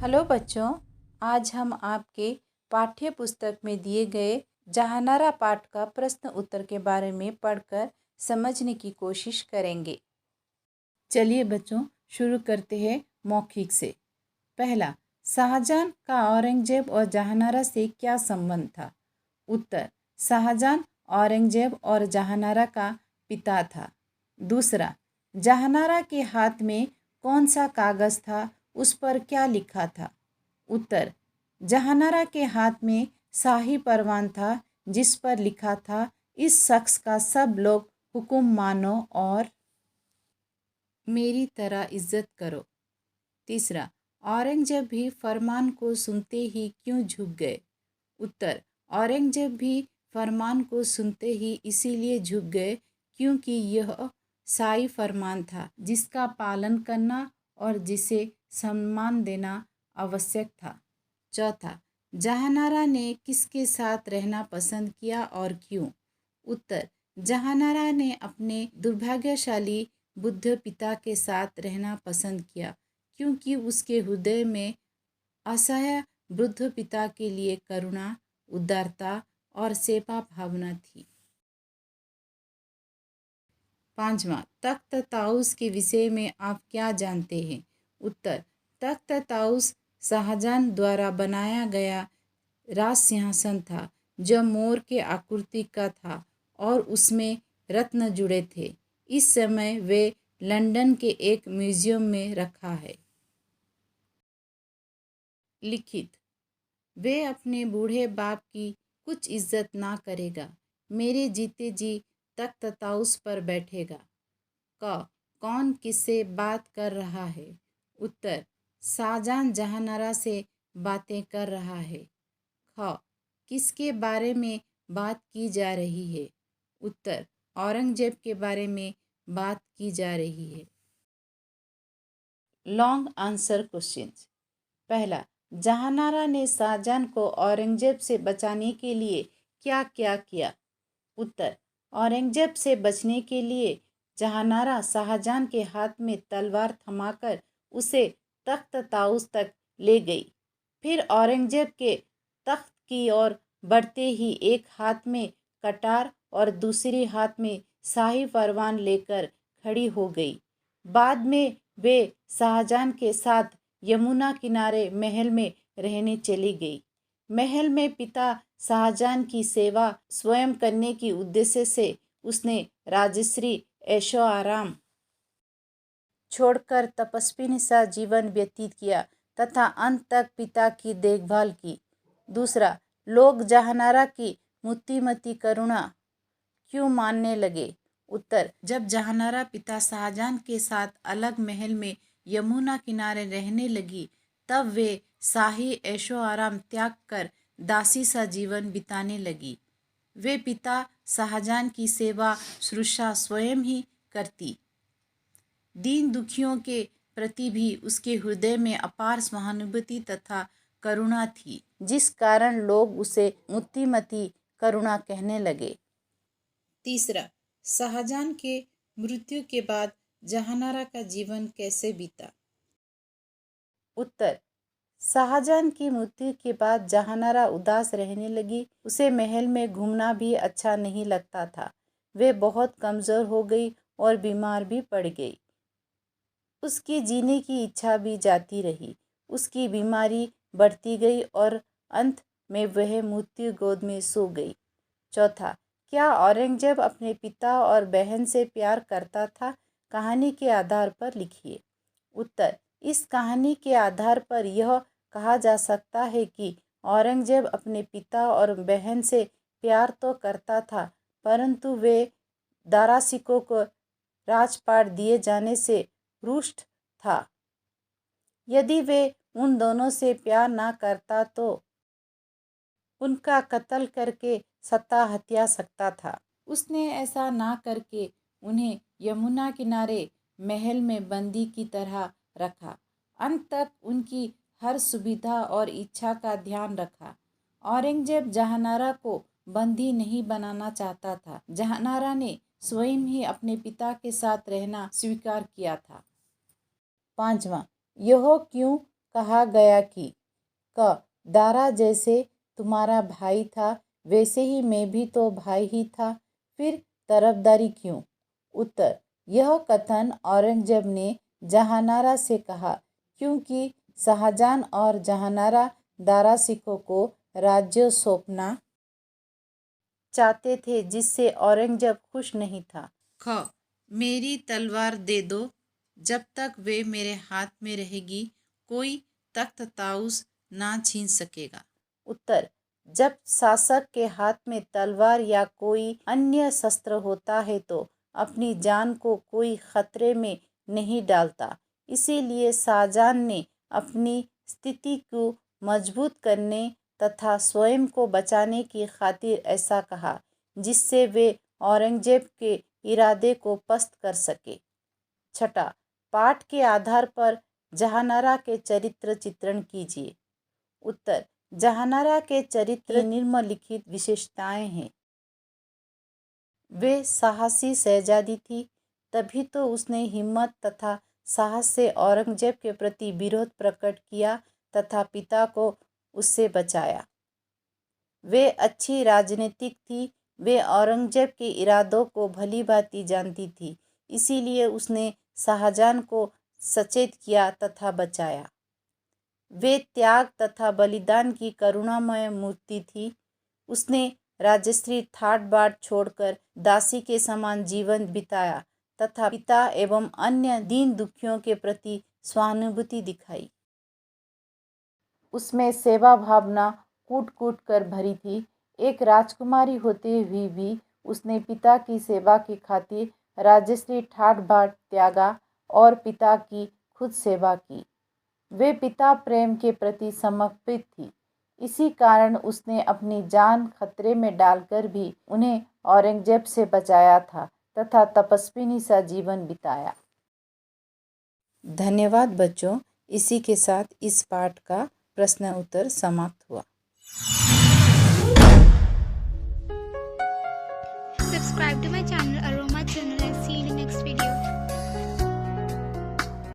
Hello बच्चों, आज हम आपके पाठ्य पुस्तक में दिए गए जहानारा पाठ का प्रश्न उत्तर के बारे में पढ़कर समझने की कोशिश करेंगे। चलिए बच्चों, शुरू करते हैं मौखिक से। पहला, शाहजहां का औरंगजेब और जहानारा से क्या संबंध था? उत्तर, शाहजहां औरंगजेब और जहानारा का पिता था। दूसरा, जहानारा के हाथ में कौन सा कागज़ था? उस पर क्या लिखा था? उत्तर, जहानारा के हाथ में शाही परवान था जिस पर लिखा था, इस शख्स का सब लोग हुक्म मानो और मेरी तरह इज्जत करो। तीसरा, औरंगजेब भी फरमान को सुनते ही क्यों झुक गए? उत्तर, औरंगजेब भी फरमान को सुनते ही इसीलिए झुक गए क्योंकि यह शाही फरमान था जिसका पालन करना और जिसे सम्मान देना आवश्यक था। चौथा, जहानारा ने किसके साथ रहना पसंद किया और क्यों? उत्तर, जहानारा ने अपने दुर्भाग्यशाली बुद्ध पिता के साथ रहना पसंद किया क्योंकि उसके हृदय में असह्य बुद्ध पिता के लिए करुणा, उदारता और सेवा भावना थी। पांचवा, तख्त ताउस के विषय में आप क्या जानते हैं? उत्तर, तख्त ताउस शाहजहां द्वारा बनाया गया राज सिंहासन था जो मोर के आकृति का था और उसमें रत्न जुड़े थे। इस समय वे लंदन के एक म्यूजियम में रखा है। लिखित, वे अपने बूढ़े बाप की कुछ इज्जत ना करेगा, मेरे जीते जी तख्त ताउस पर बैठेगा। क, कौन किससे बात कर रहा है? उत्तर, शाहजहां जहानारा से बातें कर रहा है। ख, किसके बारे में बात की जा रही है? उत्तर, औरंगजेब के बारे में बात की जा रही है। Long answer questions. पहला, जहानारा ने शाहजहां को औरंगजेब से बचाने के लिए क्या क्या किया? उत्तर, औरंगजेब से बचने के लिए जहानारा शाहजहां के हाथ में तलवार थमाकर उसे तख्त ताउस तक ले गई। फिर औरंगजेब के तख्त की ओर बढ़ते ही एक हाथ में कटार और दूसरे हाथ में शाही फरमान लेकर खड़ी हो गई। बाद में वे शाहजहां के साथ यमुना किनारे महल में रहने चली गई। महल में पिता शाहजहां की सेवा स्वयं करने की उद्देश्य से उसने राजश्री ऐशो आराम छोड़कर तपस्विनी सा जीवन व्यतीत किया तथा अंत तक पिता की देखभाल की। दूसरा, लोग जहानारा की मूर्तिमती करुणा क्यों मानने लगे? उत्तर, जब जहानारा पिता शाहजहां के साथ अलग महल में यमुना किनारे रहने लगी तब वे शाही ऐशो आराम त्याग कर दासी सा जीवन बिताने लगी। वे पिता शाहजहां की सेवा शुश्रूषा स्वयं ही करती। दीन दुखियों के प्रति भी उसके हृदय में अपार सहानुभूति तथा करुणा थी, जिस कारण लोग उसे मूर्तिमती करुणा कहने लगे। तीसरा, शाहजहां के मृत्यु के बाद जहानारा का जीवन कैसे बीता? उत्तर, शाहजहां की मृत्यु के बाद जहानारा उदास रहने लगी। उसे महल में घूमना भी अच्छा नहीं लगता था। वे बहुत कमज़ोर हो गई और बीमार भी पड़ गई। उसकी जीने की इच्छा भी जाती रही। उसकी बीमारी बढ़ती गई और अंत में वह मृत्यु गोद में सो गई। चौथा, क्या औरंगजेब अपने पिता और बहन से प्यार करता था? कहानी के आधार पर लिखिए। उत्तर, इस कहानी के आधार पर यह कहा जा सकता है कि औरंगजेब अपने पिता और बहन से प्यार तो करता था, परंतु वे दारा सिकों को राजपाट दिए जाने से रुष्ट था। यदि वे उन दोनों से प्यार ना करता तो उनका कत्ल करके सत्ता हत्या सकता था। उसने ऐसा ना करके उन्हें यमुना किनारे महल में बंदी की तरह रखा। अंत तक उनकी हर सुविधा और इच्छा का ध्यान रखा। औरंगजेब जहानारा को बंदी नहीं बनाना चाहता था। जहानारा ने स्वयं ही अपने पिता के साथ रहना स्वीकार किया था। पांचवा, यह क्यों कहा गया कि क दारा जैसे तुम्हारा भाई था वैसे ही मैं भी तो भाई ही था, फिर तरफदारी क्यों? उत्तर, यह कथन औरंगजेब ने जहानारा से कहा क्योंकि शाहजहां और जहानारा दारा सिखों को राज्य सौंपना चाहते थे, जिससे औरंगजेब खुश नहीं था। ख मेरी तलवार दे दो, जब तक वे मेरे हाथ में रहेगी कोई तख्त ताउस ना छीन सकेगा। उत्तर, जब शासक के हाथ में तलवार या कोई अन्य शस्त्र होता है तो अपनी जान को कोई खतरे में नहीं डालता। इसीलिए शाहजहां ने अपनी स्थिति को मजबूत करने तथा स्वयं को बचाने की खातिर ऐसा कहा, जिससे वे औरंगजेब के इरादे को पस्त कर सके। छठा, पाठ के आधार पर जहानारा के चरित्र चित्रण कीजिए। उत्तर, जहानारा के चरित्र निम्नलिखित विशेषताएं हैं। वे साहसी शहजादी थी, तभी तो उसने हिम्मत तथा साहस से औरंगजेब के प्रति विरोध प्रकट किया तथा पिता को उससे बचाया। वे अच्छी राजनीतिक थी, वे औरंगजेब के इरादों को भली भांति जानती थी, इसीलिए उसने शाहजहां को सचेत किया तथा बचाया। वे त्याग तथा बलिदान की करुणामय मूर्ति थी। उसने राजश्री ठाट बाट छोड़कर दासी के समान जीवन बिताया तथा पिता एवं अन्य दीन दुखियों के प्रति सहानुभूति दिखाई। उसमें सेवा भावना कूट कूट कर भरी थी। एक राजकुमारी होते हुए भी उसने पिता की सेवा की खातिर राजश्री ठाट बाट त्यागा और पिता की खुद सेवा की। वे पिता प्रेम के प्रति समर्पित थी। इसी कारण उसने अपनी जान खतरे में डालकर भी उन्हें औरंगजेब से बचाया था तथा तपस्विनी सा जीवन बिताया। धन्यवाद बच्चों। इसी के साथ इस पाठ का प्रश्न उत्तर समाप्त हुआ। Subscribe to my channel